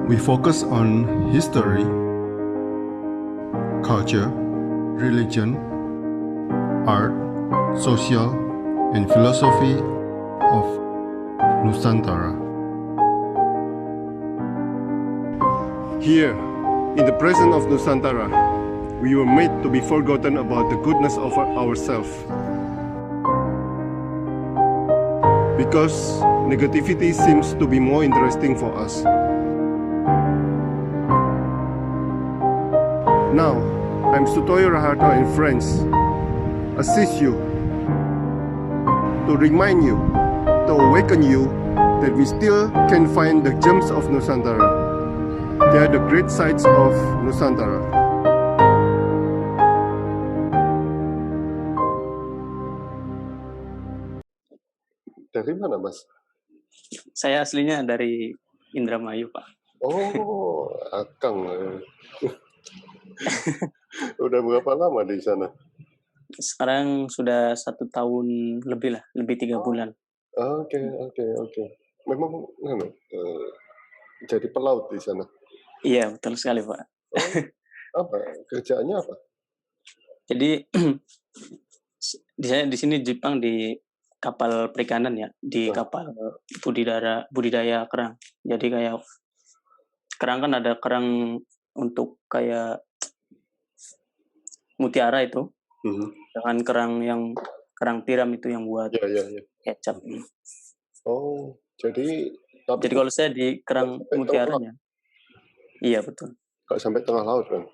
We focus on history, culture, religion, art, social, and philosophy of Nusantara. Here, in the presence of Nusantara, we were made to be forgotten about the goodness of ourselves. Because negativity seems to be more interesting for us. Now, I'm Sutoyo Raharto and friends assist you to remind you, to awaken you that we still can find the gems of Nusantara. They are the great sights of Nusantara. Dari mana, Mas? Saya aslinya dari Indramayu, Pak. Oh, Akang. Udah berapa lama di sana? Sekarang sudah 1 tahun lebih lah, lebih 3 bulan. Oke. Memang jadi pelaut di sana? Iya, betul sekali, Pak. Oh, apa? Kerjaannya apa? Jadi di sini Jepang di kapal perikanan ya, di kapal budidaya kerang. Jadi kayak kerang kan ada kerang untuk kayak mutiara itu, dengan kerang tiram itu yang buat kecap. Oh, jadi kalau saya di kerang mutiaranya. Iya, betul. Nggak sampai tengah laut kan?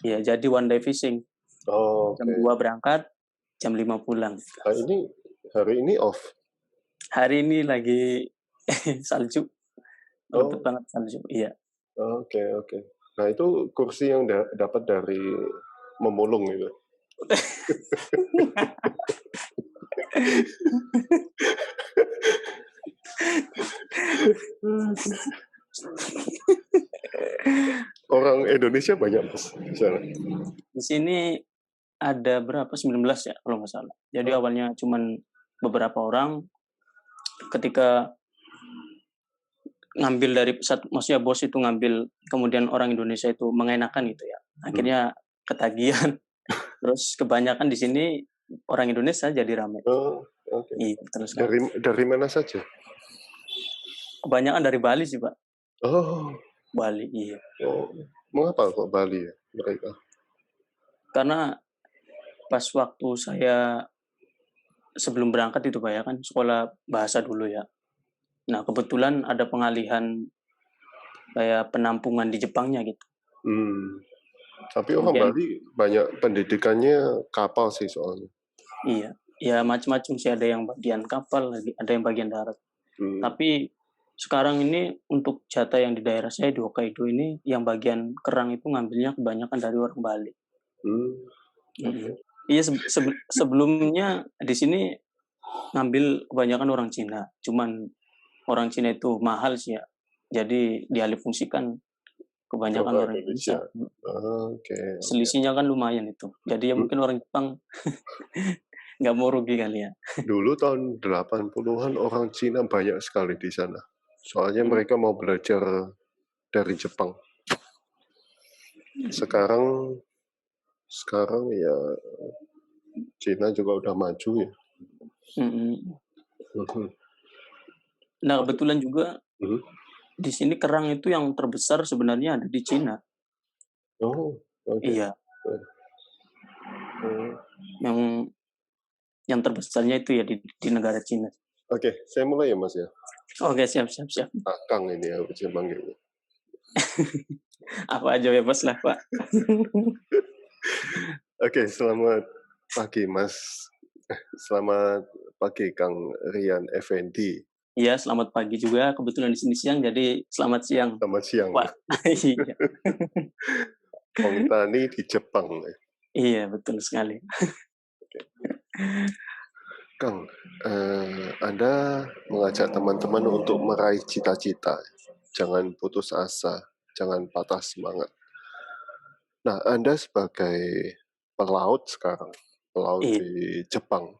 Iya, jadi one day fishing. Oh, Jam 2 berangkat, jam 5 pulang. Hari ini off? Hari ini lagi salju. Lembut banget salju, iya. Oke. Nah, itu kursi yang dapat dari memulung itu. Orang Indonesia banyak, Mas, di sana? Di sini ada berapa? 19 ya kalau nggak salah. Jadi awalnya cuman beberapa orang. Ketika ngambil dari maksudnya bos itu ngambil, kemudian orang Indonesia itu mengenakan gitu ya. Akhirnya ketagihan. Terus kebanyakan di sini orang Indonesia jadi ramai. Oh, oke. Iya, terus dari mana saja? Kebanyakan dari Bali sih, Pak. Oh, Bali, iya. Oh, mengapa kok Bali ya mereka? Karena pas waktu saya sebelum berangkat itu Pak ya, kan sekolah bahasa dulu ya. Nah, kebetulan ada pengalihan kayak penampungan di Jepangnya gitu. Tapi orang Bali banyak pendidikannya kapal sih soalnya. Iya, ya macam-macam sih, ada yang bagian kapal, ada yang bagian darat. Tapi sekarang ini untuk jatah yang di daerah saya di Hokkaido ini, yang bagian kerang itu ngambilnya kebanyakan dari orang Bali. Iya, sebelumnya di sini ngambil kebanyakan orang Cina. Cuman orang Cina itu mahal sih ya. Jadi dialihfungsikan kebanyakan orang Indonesia. Oke. Selisihnya kan lumayan itu. Jadi ya mungkin orang Jepang nggak mau rugi kali ya. Dulu tahun 80-an orang Cina banyak sekali di sana. Soalnya mereka mau belajar dari Jepang. Sekarang ya Cina juga udah maju ya. Nah, kebetulan juga di sini kerang itu yang terbesar sebenarnya ada di Cina. Oh, oke. Iya. Yang terbesarnya itu ya di negara Cina. Oke, saya mulai ya, Mas ya. Oke, siap. Akang ini ya saya panggilnya. Apa aja bebas lah, Pak. Oke, selamat pagi, Mas. Selamat pagi, Kang Rian Effendi. Iya, selamat pagi juga. Kebetulan di sini siang, jadi selamat siang. Selamat siang. Pak. Iya. Pengtani di Jepang. Iya, betul sekali. Oke. Kang, Anda mengajak teman-teman untuk meraih cita-cita. Jangan putus asa, jangan patah semangat. Nah, Anda sebagai pelaut sekarang, pelaut di Jepang,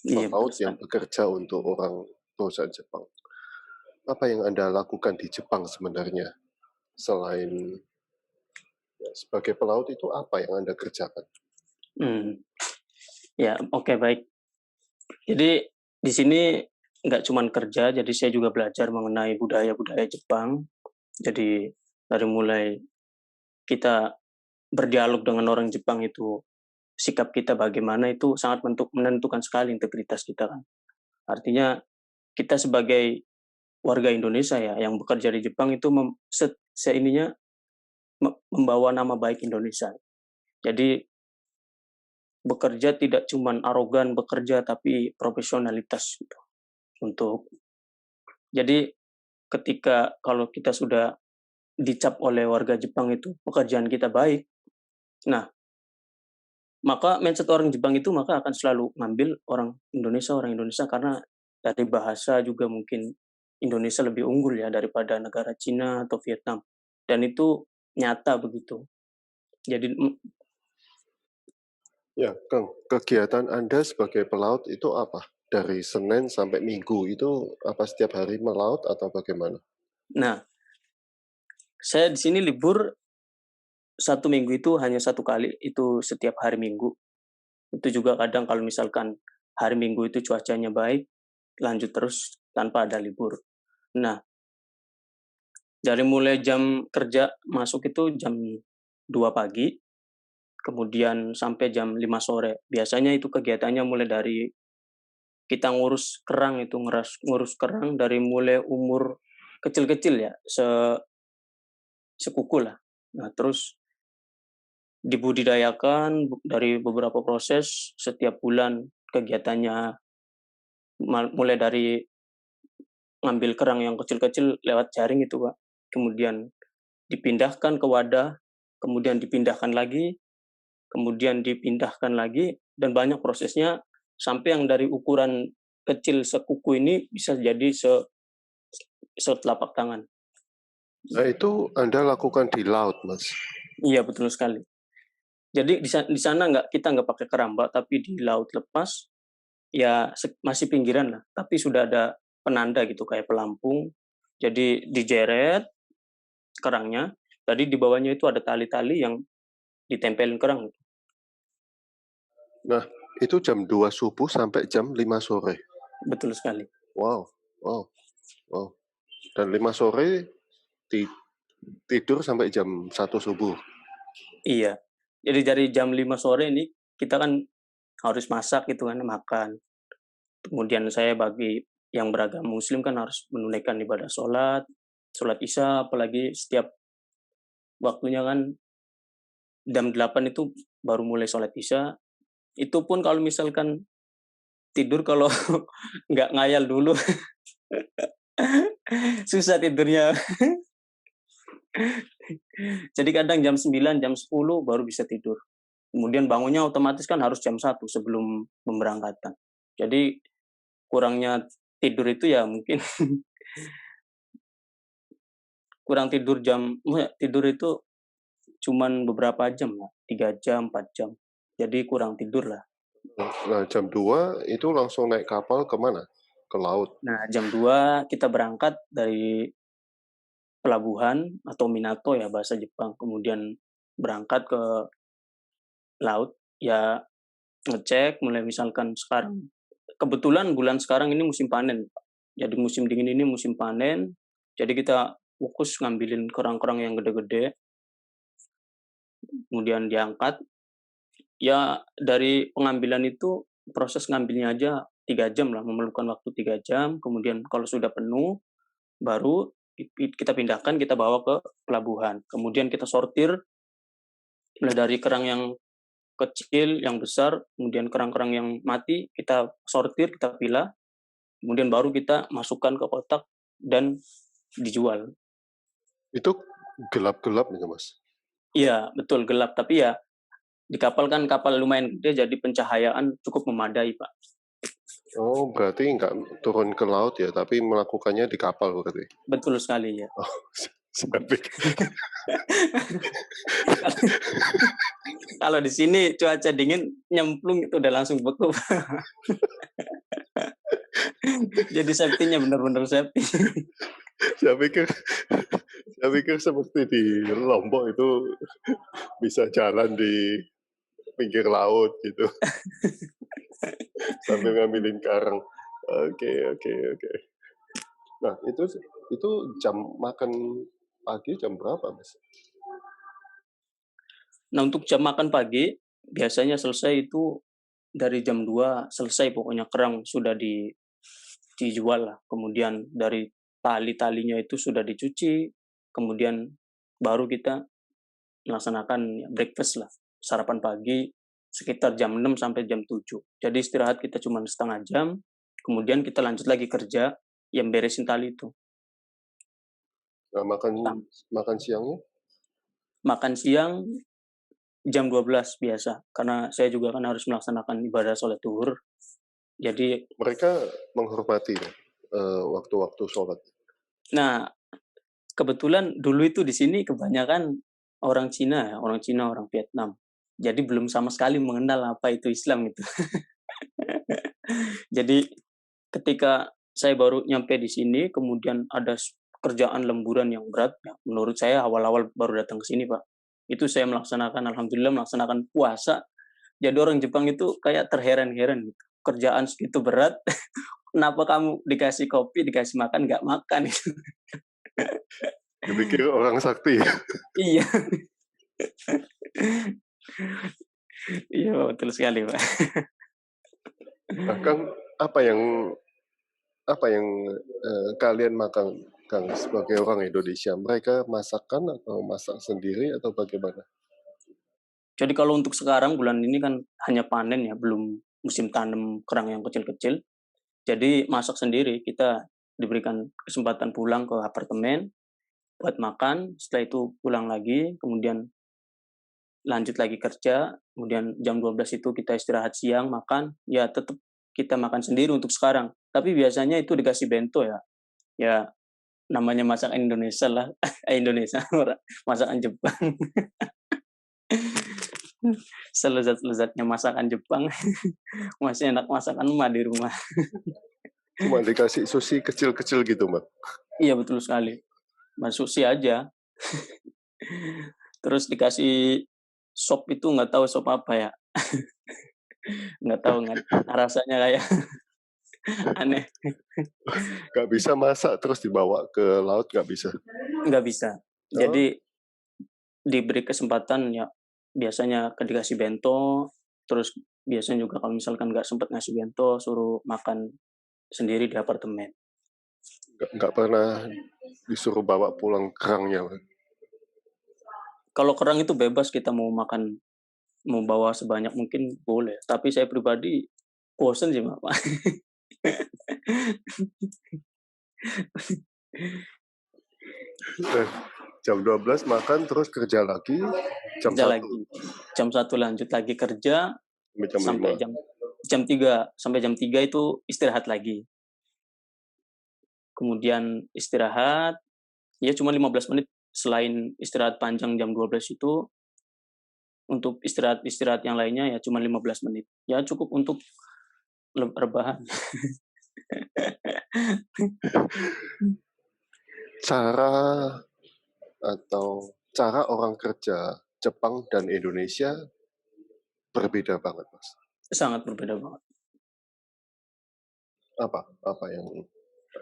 pelaut yang bekerja untuk orang perusahaan Jepang. Apa yang Anda lakukan di Jepang sebenarnya? Selain ya, sebagai pelaut itu apa yang Anda kerjakan? Hmm. Ya, oke, baik. Jadi di sini nggak cuman kerja, jadi saya juga belajar mengenai budaya-budaya Jepang. Jadi dari mulai kita berdialog dengan orang Jepang itu, sikap kita bagaimana itu sangat menentukan sekali integritas kita kan. Artinya kita sebagai warga Indonesia ya yang bekerja di Jepang itu seininya membawa nama baik Indonesia. Jadi bekerja tidak cuman arogan bekerja tapi profesionalitas gitu. Jadi ketika kalau kita sudah dicap oleh warga Jepang itu pekerjaan kita baik, nah maka mindset orang Jepang itu maka akan selalu ngambil orang Indonesia karena dari bahasa juga mungkin Indonesia lebih unggul ya daripada negara Cina atau Vietnam. Dan itu nyata begitu. Jadi Ya, Kang, kegiatan Anda sebagai pelaut itu apa? Dari Senin sampai Minggu itu apa setiap hari melaut atau bagaimana? nah, saya di sini libur 1 minggu itu hanya 1 kali, itu setiap hari Minggu. Itu juga kadang kalau misalkan hari Minggu itu cuacanya baik, lanjut terus tanpa ada libur. Nah, dari mulai jam kerja masuk itu jam 2 pagi, kemudian sampai jam 5 sore. Biasanya itu kegiatannya mulai dari kita ngurus kerang itu, ngurus kerang dari mulai umur kecil-kecil ya, sekuku lah. Nah, terus dibudidayakan dari beberapa proses setiap bulan kegiatannya mulai dari ngambil kerang yang kecil-kecil lewat jaring itu, Pak. Kemudian dipindahkan ke wadah, kemudian dipindahkan lagi, kemudian dipindahkan lagi, dan banyak prosesnya sampai yang dari ukuran kecil sekuku ini bisa jadi setelapak tangan. Nah, itu Anda lakukan di laut, Mas. Iya, betul sekali. Jadi di sana kita nggak pakai keramba, tapi di laut lepas, ya masih pinggiran lah, tapi sudah ada penanda gitu kayak pelampung. Jadi dijeret kerangnya, tadi di bawahnya itu ada tali-tali yang ditempelin kerang. Nah, itu jam 2 subuh sampai jam 5 sore. Betul sekali. Wow, wow, wow. Dan 5 sore tidur sampai jam 1 subuh. Iya. Jadi dari jam 5 sore ini kita kan harus masak gitu kan, makan. Kemudian saya bagi yang beragama Muslim kan harus menunaikan ibadah sholat Isya, apalagi setiap waktunya kan jam 8 itu baru mulai sholat Isya. Itu pun kalau misalkan tidur kalau nggak ngayal dulu, susah tidurnya. Jadi kadang jam 9, jam 10 baru bisa tidur. Kemudian bangunnya otomatis kan harus jam 1 sebelum pemberangkatan. Jadi kurangnya tidur itu ya mungkin tidur itu cuman beberapa jam ya, 3 jam, 4 jam. Jadi kurang tidur lah. Nah, jam 2 itu langsung naik kapal ke mana? Ke laut. Nah, jam 2 kita berangkat dari pelabuhan atau minato ya bahasa Jepang. Kemudian berangkat ke laut, ya ngecek mulai misalkan sekarang. Kebetulan bulan sekarang ini musim panen. Jadi musim dingin ini musim panen. Jadi kita fokus ngambilin kerang-kerang yang gede-gede. Kemudian diangkat. Ya dari pengambilan itu proses ngambilnya aja 3 jam lah, memerlukan waktu 3 jam. Kemudian kalau sudah penuh, baru kita pindahkan, kita bawa ke pelabuhan. Kemudian kita sortir mulai dari kerang yang kecil, yang besar, kemudian kerang-kerang yang mati, kita sortir, kita pilah, kemudian baru kita masukkan ke kotak dan dijual. Itu gelap-gelap nih, Mas. Iya, betul gelap, tapi ya di kapal kan kapal lumayan gede, jadi pencahayaan cukup memadai, Pak. Oh, berarti nggak turun ke laut ya, tapi melakukannya di kapal berarti. Betul sekali ya. Oh, saya pikir. Kalau di sini cuaca dingin, nyemplung itu udah langsung beku. Jadi safety-nya benar-benar safety. saya pikir Saya pikir seperti di Lombok itu bisa jalan di pinggir laut gitu sambil ngambilin karang. Oke, oke, oke. Nah, itu jam makan pagi jam berapa, Mas? Nah, untuk jam makan pagi, biasanya selesai itu dari jam 2 selesai pokoknya kerang sudah dijual lah. Kemudian dari tali-talinya itu sudah dicuci, kemudian baru kita melaksanakan ya breakfast lah, sarapan pagi sekitar jam 6 sampai jam 7. Jadi istirahat kita cuma setengah jam, kemudian kita lanjut lagi kerja yang beresin tali itu. Nah, Sam- makan siangnya? Makan siang jam 12 biasa, karena saya juga kan harus melaksanakan ibadah sholat zuhur. Jadi, Mereka menghormati waktu-waktu sholat. nah kebetulan dulu itu di sini kebanyakan orang Cina ya, orang Cina, orang Vietnam. Jadi belum sama sekali mengenal apa itu Islam gitu. Jadi ketika saya baru nyampe di sini, kemudian ada kerjaan lemburan yang berat, ya, menurut saya awal-awal baru datang ke sini, Pak. Itu saya melaksanakan, alhamdulillah melaksanakan puasa. Jadi orang Jepang itu kayak terheran-heran gitu. Kerjaan segitu berat, kenapa kamu dikasih kopi, dikasih makan, nggak makan gitu. Dipikir orang sakti. Iya, iya betul sekali, Pak. Nah, Kang, apa yang kalian makan, Kang, sebagai orang Indonesia? Mereka masakan atau masak sendiri atau bagaimana? Jadi kalau untuk sekarang bulan ini kan hanya panen ya, belum musim tanam kerang yang kecil-kecil. Jadi masak sendiri, kita diberikan kesempatan pulang ke apartemen buat makan, setelah itu pulang lagi, kemudian lanjut lagi kerja, kemudian jam 12 itu kita istirahat siang, makan, ya tetap kita makan sendiri untuk sekarang. Tapi biasanya itu dikasih bento ya, ya namanya masakan Indonesia lah, Indonesia, masakan Jepang. Selezat-lezatnya masakan Jepang, masih enak masakan emak di rumah. Cuma dikasih sushi kecil-kecil gitu, Mbak. Iya betul sekali, masuk sih aja. Terus dikasih sop itu nggak tahu sop apa ya, nggak tahu nggak rasanya kayak aneh, Nggak bisa masak terus dibawa ke laut, nggak bisa. nggak bisa. Oh, Jadi diberi kesempatan ya, biasanya dikasih bento, terus biasanya juga kalau misalkan nggak sempat ngasih bento, suruh makan sendiri di apartemen. nggak pernah disuruh bawa pulang kerangnya, Mbak. Kalau kerang itu bebas kita mau makan, mau bawa sebanyak mungkin boleh, tapi saya pribadi bosen sih, Pak. Eh, jam 12 makan terus kerja lagi, jam Kerja 1 lagi, jam 1 lanjut lagi kerja, sampai jam 5. sampai jam 3 sampai jam 3 itu istirahat lagi. Kemudian istirahat, ya cuma 15 menit, selain istirahat panjang jam 12 itu, untuk istirahat-istirahat yang lainnya ya cuma 15 menit. Ya cukup untuk rebahan. Cara cara orang kerja Jepang dan Indonesia berbeda banget, Mas. Sangat berbeda banget. Apa yang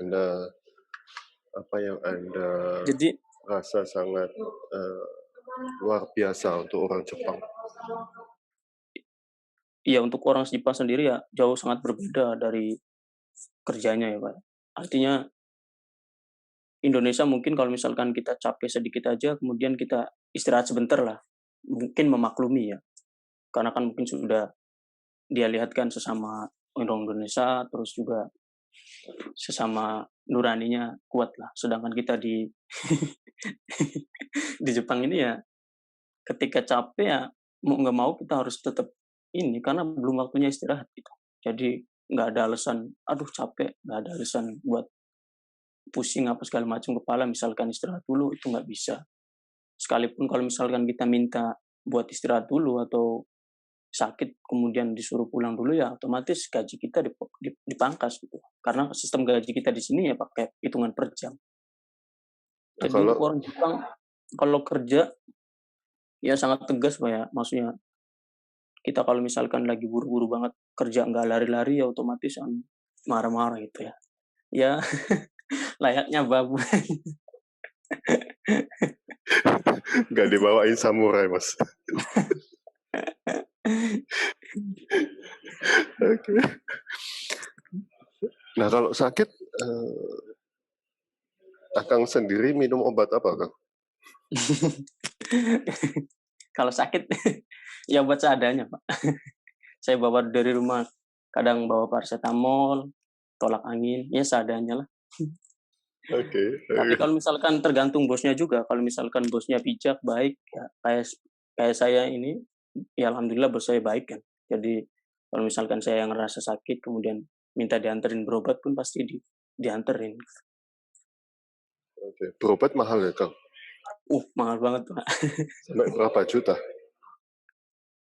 Anda Anda Jadi, rasa sangat luar biasa untuk orang Jepang? ya untuk orang Jepang sendiri ya jauh sangat berbeda dari kerjanya ya, Pak. Artinya Indonesia mungkin kalau misalkan kita capek sedikit aja, kemudian kita istirahat sebentar lah, mungkin memaklumi ya. Karena kan mungkin sudah dia lihat kan sesama orang Indonesia, terus juga sesama nuraninya kuat lah. Sedangkan kita di di Jepang ini ya, ketika capek ya mau nggak mau kita harus tetap ini karena belum waktunya istirahat gitu. Jadi nggak ada alasan, aduh capek, nggak ada alasan buat pusing apa segala macam kepala, misalkan istirahat dulu itu nggak bisa. Sekalipun kalau misalkan kita minta buat istirahat dulu atau sakit kemudian disuruh pulang dulu ya otomatis gaji kita dipangkas gitu. Karena sistem gaji kita di sini ya pakai hitungan per jam. Nah, Jadi untuk kalau orang Jepang kalau kerja ya sangat tegas Pak ya, maksudnya kita kalau misalkan lagi buru-buru banget kerja nggak lari-lari ya otomatis marah-marah gitu ya. Ya layaknya babu. nggak dibawain samurai, Mas. Oke. Nah, kalau sakit, Akang sendiri minum obat apa, Kang? Kalau sakit ya buat seadanya Pak. Saya bawa dari rumah, kadang bawa paracetamol, tolak angin, ya seadanya lah. Oke, Tapi kalau misalkan tergantung bosnya juga, kalau misalkan bosnya bijak, baik, ya kayak saya ini, ya alhamdulillah bos saya baik kan. Jadi kalau misalkan saya yang ngerasa sakit, kemudian minta dianterin berobat pun pasti dianterin. oke. Berobat mahal ya, Kang? Mahal banget Pak. Sampai berapa juta?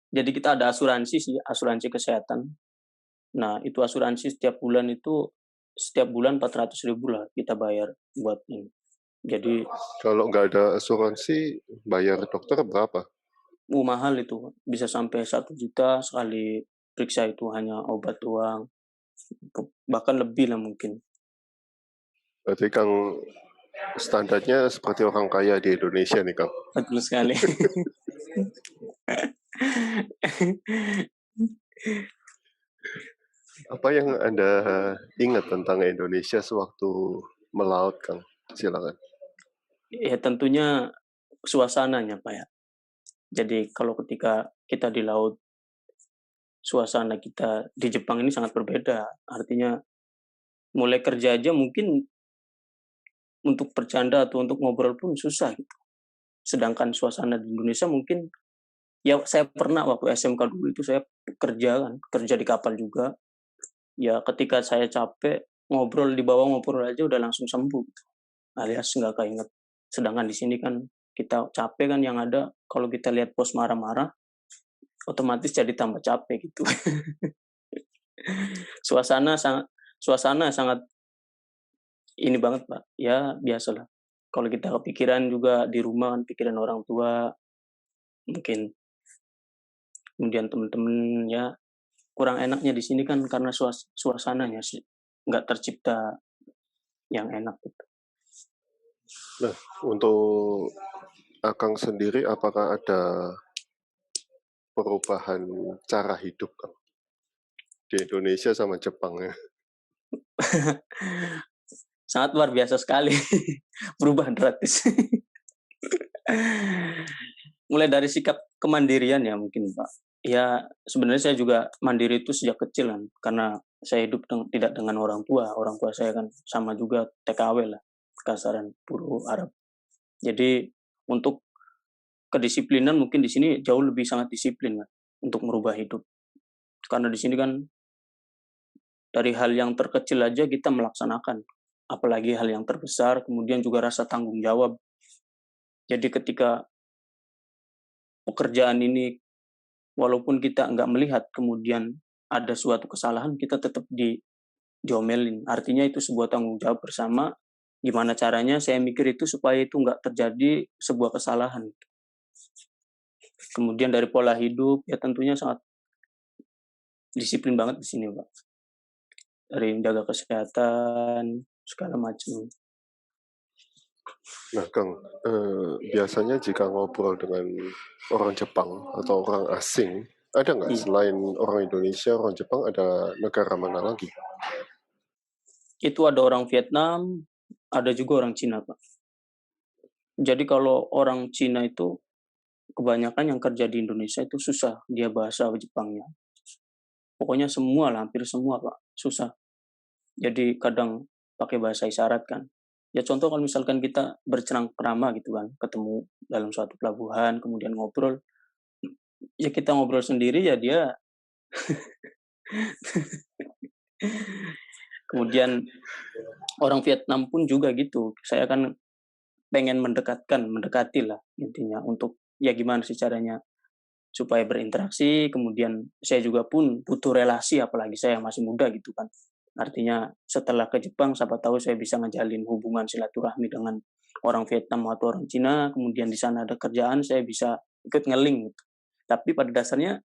Jadi kita ada asuransi sih, asuransi kesehatan. Nah, itu asuransi setiap bulan 400.000 lah kita bayar buat ini. Jadi, Kalau nggak ada asuransi, bayar dokter berapa? mahal itu, bisa sampai 1 juta sekali periksa itu hanya obat doang, bahkan lebih lah mungkin. Berarti Kang standarnya seperti orang kaya di Indonesia nih, Kang. Betul sekali. Apa yang Anda ingat tentang Indonesia sewaktu melaut, Kang? Silakan. Ya tentunya suasananya Pak ya. Jadi kalau ketika kita di laut, suasana kita di Jepang ini sangat berbeda. Artinya mulai kerja aja mungkin untuk bercanda atau untuk ngobrol pun susah gitu. Sedangkan suasana di Indonesia mungkin, ya saya pernah waktu SMK dulu itu saya kerja di kapal juga. Ya ketika saya capek, ngobrol aja udah langsung sembuh gitu, alias nggak keinget. Sedangkan di sini kan kita capek kan, yang ada kalau kita lihat bos marah-marah, otomatis jadi tambah capek gitu. Suasana sangat suasana sangat ini banget Pak, ya biasalah. Kalau kita kepikiran juga di rumah kan, pikiran orang tua, mungkin kemudian teman-teman, ya kurang enaknya di sini kan karena suasananya sih nggak tercipta yang enak gitu. Nah, untuk Akang sendiri, apakah ada perubahan cara hidup, Kang? Di Indonesia sama Jepang ya? Sangat luar biasa sekali, berubah drastis. Mulai dari sikap kemandirian ya mungkin Pak. Ya sebenarnya saya juga mandiri itu sejak kecil kan, karena saya hidup tidak dengan orang tua. Orang tua saya kan sama juga TKW lah, kasaran buruh Arab. Jadi untuk kedisiplinan mungkin di sini jauh lebih sangat disiplin kan, untuk merubah hidup. Karena di sini kan dari hal yang terkecil aja kita melaksanakan, apalagi hal yang terbesar, kemudian juga rasa tanggung jawab. Jadi ketika pekerjaan ini, walaupun kita nggak melihat kemudian ada suatu kesalahan, kita tetap diomelin. Artinya itu sebuah tanggung jawab bersama. Gimana caranya saya mikir itu supaya itu nggak terjadi sebuah kesalahan. Kemudian dari pola hidup, ya tentunya sangat disiplin banget di sini, Pak. Dari menjaga kesehatan, segala macam. Nah, Kang, biasanya jika ngobrol dengan orang Jepang atau orang asing, ada nggak selain orang Indonesia, orang Jepang, ada negara mana lagi? Itu ada orang Vietnam, ada juga orang Cina, Pak. Jadi kalau orang Cina itu kebanyakan yang kerja di Indonesia itu susah dia bahasa Jepangnya. Pokoknya semua lah, hampir semua Pak, susah. Jadi kadang pakai bahasa isyarat kan. Ya contoh kalau misalkan kita bercengkrama gitu kan, ketemu dalam suatu pelabuhan, kemudian ngobrol, ya kita ngobrol sendiri ya dia. Kemudian orang Vietnam pun juga gitu. Saya kan pengen mendekati lah intinya, untuk ya gimana sih caranya supaya berinteraksi, kemudian saya juga pun butuh relasi, apalagi saya masih muda gitu kan. Artinya setelah ke Jepang, siapa tahu saya bisa ngejalin hubungan silaturahmi dengan orang Vietnam atau orang Cina, kemudian di sana ada kerjaan, saya bisa ikut nge-link gitu. Tapi pada dasarnya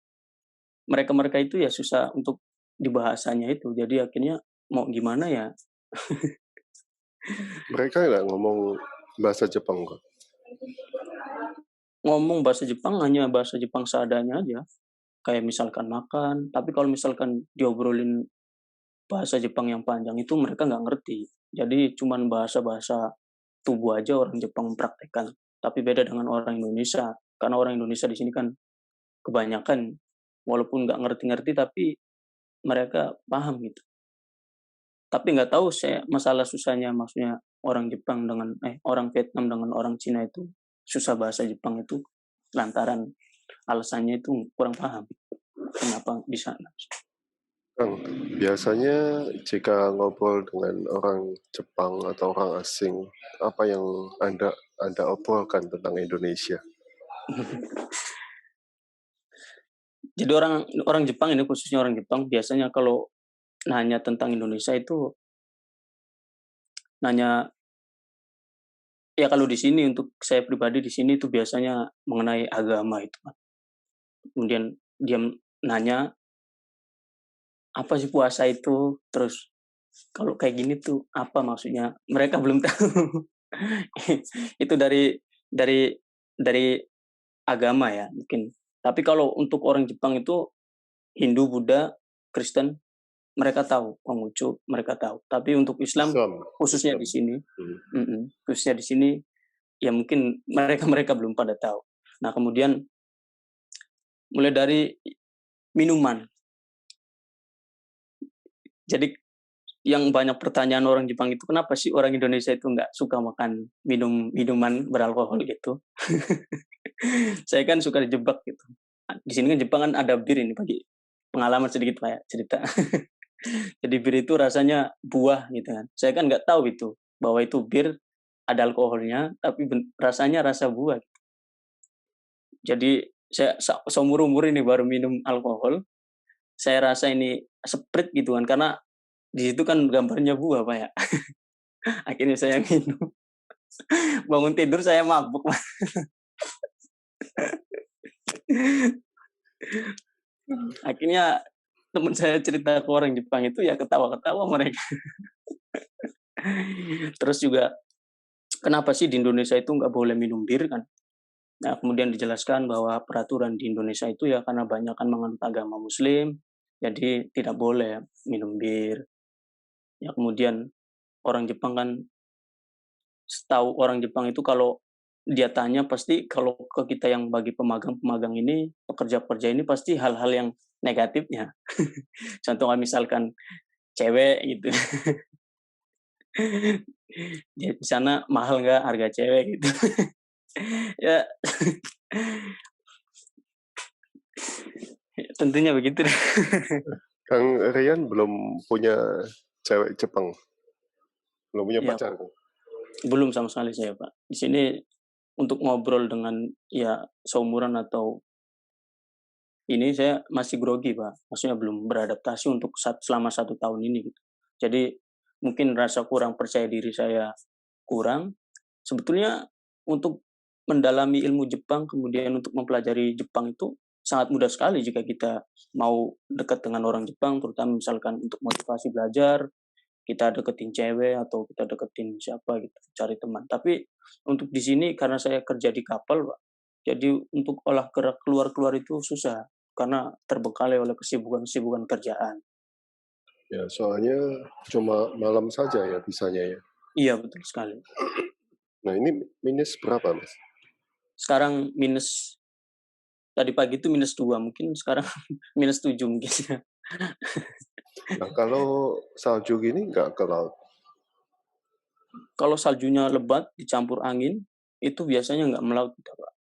mereka-mereka itu ya susah untuk di bahasanya itu. Jadi akhirnya mau gimana ya? Mereka nggak ngomong bahasa Jepang kok. Ngomong bahasa Jepang hanya bahasa Jepang seadanya aja. Kayak misalkan makan, tapi kalau misalkan diobrolin bahasa Jepang yang panjang itu mereka nggak ngerti. Jadi cuman bahasa-bahasa tubuh aja orang Jepang mempraktekkan. Tapi beda dengan orang Indonesia. Karena orang Indonesia di sini kan kebanyakan walaupun nggak ngerti-ngerti tapi mereka paham gitu. Tapi nggak tahu saya masalah susahnya maksudnya orang Jepang dengan orang Vietnam dengan orang Cina itu susah bahasa Jepang itu lantaran alasannya itu kurang paham kenapa bisa. Kang, biasanya jika ngobrol dengan orang Jepang atau orang asing, apa yang Anda obrolkan tentang Indonesia? Jadi orang Jepang ini khususnya orang Jepang biasanya kalau nanya tentang Indonesia itu nanya ya kalau di sini untuk saya pribadi di sini itu biasanya mengenai agama itu kan. Kemudian dia nanya apa sih puasa itu? Terus kalau kayak gini tuh apa maksudnya? Mereka belum tahu. Itu dari dari agama ya mungkin. Tapi kalau untuk orang Jepang itu Hindu, Buddha, Kristen mereka tahu, Konghucu mereka tahu. Tapi untuk Islam khususnya di sini, khususnya di sini ya mungkin mereka belum pada tahu. Nah kemudian mulai dari minuman. Jadi yang banyak pertanyaan orang Jepang itu kenapa sih orang Indonesia itu nggak suka makan minuman beralkohol gitu? Saya kan suka dijebak gitu. Di sini kan Jepang kan ada bir ini bagi pengalaman sedikit Pak ya, cerita. Jadi bir itu rasanya buah gitu kan. Saya kan nggak tahu itu bahwa itu bir ada alkoholnya tapi rasanya rasa buah. Jadi saya seumur umur ini baru minum alkohol. Saya rasa ini Sprite gitu kan karena di situ kan gambarnya buah Pak ya. Akhirnya saya minum. Bangun tidur saya mabuk. Akhirnya teman saya cerita ke orang Jepang itu ya ketawa-ketawa mereka. Terus juga kenapa sih di Indonesia itu nggak boleh minum bir kan? Nah, kemudian dijelaskan bahwa peraturan di Indonesia itu ya karena banyak kan menganut agama Muslim, jadi tidak boleh minum bir. Ya kemudian orang Jepang kan setahu orang Jepang itu kalau dia tanya pasti kalau ke kita yang bagi pemagang-pemagang ini, pekerja-pekerja ini pasti hal-hal yang negatifnya. Contohnya misalkan cewek gitu. Di sana mahal nggak harga cewek gitu. Ya. Tentunya begitu. Kang Rian belum punya cewek Jepang? Belum punya Ya, pacar? Kang? belum sama sekali saya Pak. Di sini untuk ngobrol dengan ya seumuran atau ini saya masih grogi Pak. Maksudnya belum beradaptasi untuk selama 1 tahun ini gitu. Jadi mungkin rasa kurang percaya diri saya kurang. Sebetulnya untuk mendalami ilmu Jepang kemudian untuk mempelajari Jepang itu sangat mudah sekali jika kita mau dekat dengan orang Jepang, terutama misalkan untuk motivasi belajar, kita deketin cewek atau kita deketin siapa gitu, cari teman. Tapi untuk di sini karena saya kerja di kapal, Pak, jadi untuk olah gerak keluar-keluar itu susah karena terbekali oleh kesibukan-kesibukan kerjaan. Ya, soalnya cuma malam saja ya bisanya ya. Iya, betul sekali. Nah ini minus berapa Mas? Sekarang minus tadi pagi itu -2, mungkin sekarang -7 mungkin. Nah kalau salju gini nggak ke laut? Kalau saljunya lebat dicampur angin, itu biasanya nggak melaut kita, Pak.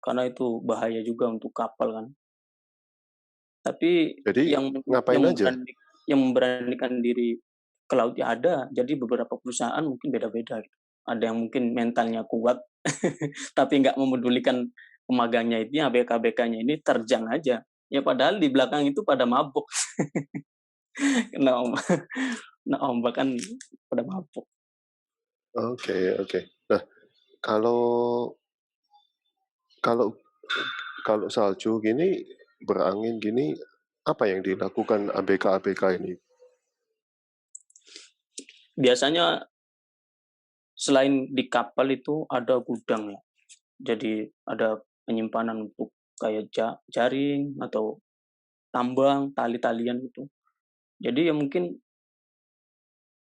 Karena itu bahaya juga untuk kapal kan. Tapi Jadi yang ngapain aja? yang memberanikan diri ke laut ya ada. Jadi beberapa perusahaan mungkin beda-beda gitu. Ada yang mungkin mentalnya kuat, tapi nggak memedulikan pemagangnya itu, ABK-ABK-nya ini terjang aja. Ya padahal di belakang itu pada mabuk. Kena ombak kan pada mabuk. Oke. Nah Kalau kalau kalau salju gini, berangin gini, apa yang dilakukan ABK-ABK ini? Biasanya selain di kapal itu ada gudang ya. Jadi ada penyimpanan untuk kayak jaring atau tambang, tali-talian gitu. Jadi ya mungkin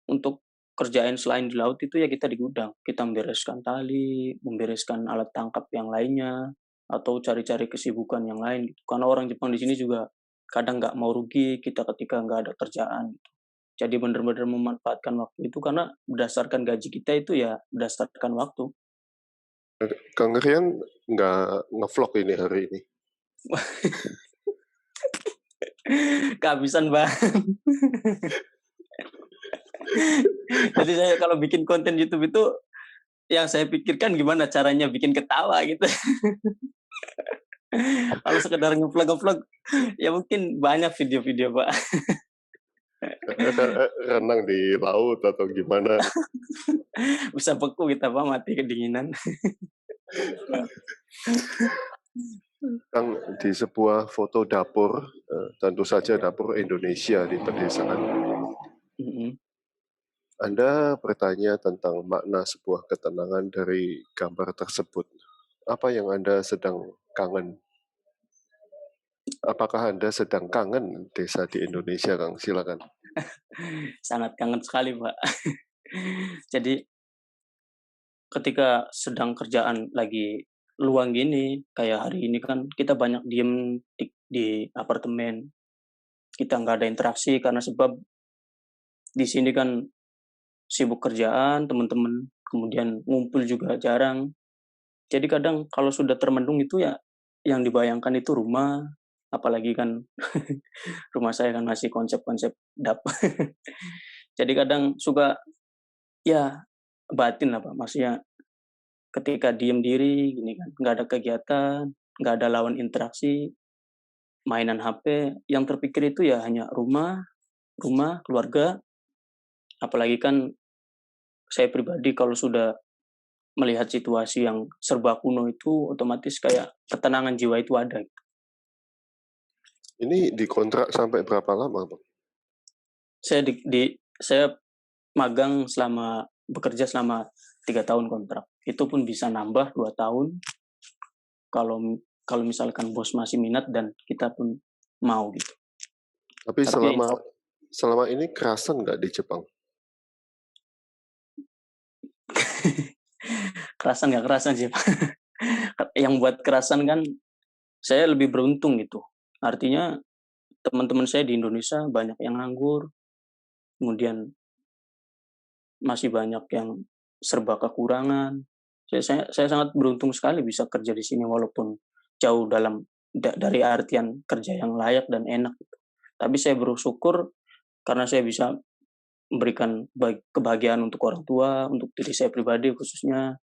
untuk kerjaan selain di laut itu ya kita di gudang. Kita membereskan tali, membereskan alat tangkap yang lainnya, atau cari-cari kesibukan yang lain gitu. Karena orang Jepang di sini juga kadang nggak mau rugi kita ketika nggak ada kerjaan gitu. Jadi benar-benar memanfaatkan waktu itu karena berdasarkan gaji kita itu ya berdasarkan waktu. Kang Rian nggak ngevlog ini hari ini. Kehabisan Bang. Jadi saya kalau bikin konten YouTube itu yang saya pikirkan gimana caranya bikin ketawa gitu. Kalau sekedar ngevlog-ngevlog ya mungkin banyak video-video Pak. Renang di laut atau gimana? Bisa beku kita Pak, mati kedinginan. Kang, di sebuah foto dapur, tentu saja dapur Indonesia di pedesaan, Mhm. Anda bertanya tentang makna sebuah ketenangan dari gambar tersebut. Apa yang Anda sedang kangen? Apakah Anda sedang kangen desa di Indonesia, Kang? Silakan. Sangat kangen sekali Pak. Jadi ketika sedang kerjaan lagi luang gini, kayak hari ini kan kita banyak diem di apartemen. Kita nggak ada interaksi karena sebab di sini kan sibuk kerjaan, teman-teman, kemudian ngumpul juga jarang. Jadi kadang kalau sudah termendung itu ya yang dibayangkan itu rumah, apalagi kan rumah saya kan masih konsep-konsep dap. Jadi kadang suka ya batin lah Pak, maksudnya ketika diem diri gini kan, nggak ada kegiatan, nggak ada lawan interaksi, mainan HP, yang terpikir itu ya hanya rumah, rumah, keluarga, apalagi kan saya pribadi kalau sudah melihat situasi yang serba kuno itu otomatis kayak ketenangan jiwa itu ada. Ini dikontrak sampai berapa lama, Bang? Saya magang bekerja selama 3 tahun kontrak. Itu pun bisa nambah 2 tahun kalau kalau misalkan bos masih minat dan kita pun mau gitu. Tapi Tapi ya selama ini kerasan nggak di Jepang? kerasan nggak kerasan sih Pak. Yang buat kerasan kan saya lebih beruntung gitu. Artinya teman-teman saya di Indonesia banyak yang nganggur, kemudian masih banyak yang serba kekurangan. Saya sangat beruntung sekali bisa kerja di sini walaupun jauh dari artian kerja yang layak dan enak gitu. Tapi saya bersyukur karena saya bisa memberikan kebahagiaan untuk orang tua, untuk diri saya pribadi khususnya,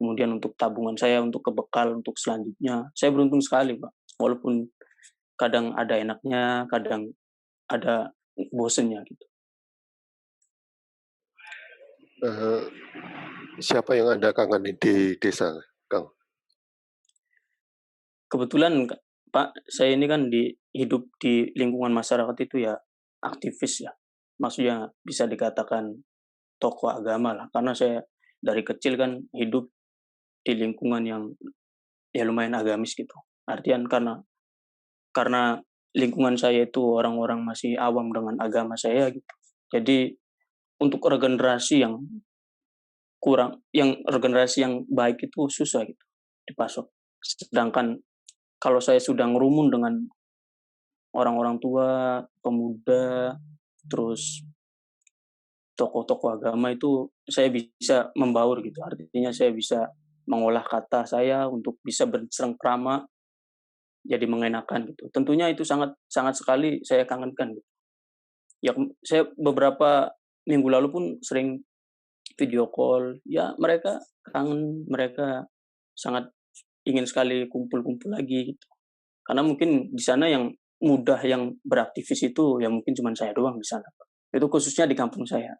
kemudian untuk tabungan saya, untuk bekal untuk selanjutnya. Saya beruntung sekali, Pak. Walaupun kadang ada enaknya, kadang ada bosennya gitu. Eh, siapa yang Anda kangenin di desa, Kang? Kebetulan Pak, saya ini kan hidup di lingkungan masyarakat itu ya aktivis ya. Maksudnya bisa dikatakan tokoh agama lah. Karena saya dari kecil kan hidup di lingkungan yang ya lumayan agamis gitu. Artian karena lingkungan saya itu orang-orang masih awam dengan agama saya gitu. Jadi untuk regenerasi yang baik itu susah gitu dipasok. Sedangkan kalau saya sudah ngerumun dengan orang-orang tua, pemuda, terus tokoh-tokoh agama itu saya bisa membaur gitu. Artinya saya bisa mengolah kata saya untuk bisa bercengkrama jadi mengenakan gitu. Tentunya itu sangat sangat sekali saya kangenkan gitu. Ya saya beberapa minggu lalu pun sering video call, ya mereka kangen, mereka sangat ingin sekali kumpul-kumpul lagi gitu. Karena mungkin di sana yang mudah yang beraktivis itu ya mungkin cuma saya doang di sana. Itu khususnya di kampung saya.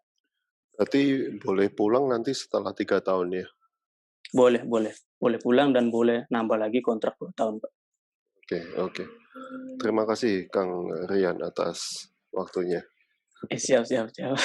Berarti boleh pulang nanti setelah 3 tahun ya? Boleh boleh. Boleh pulang dan boleh nambah lagi kontrak 2 tahun, Pak. Oke. Terima kasih Kang Rian atas waktunya. Siap siap siap.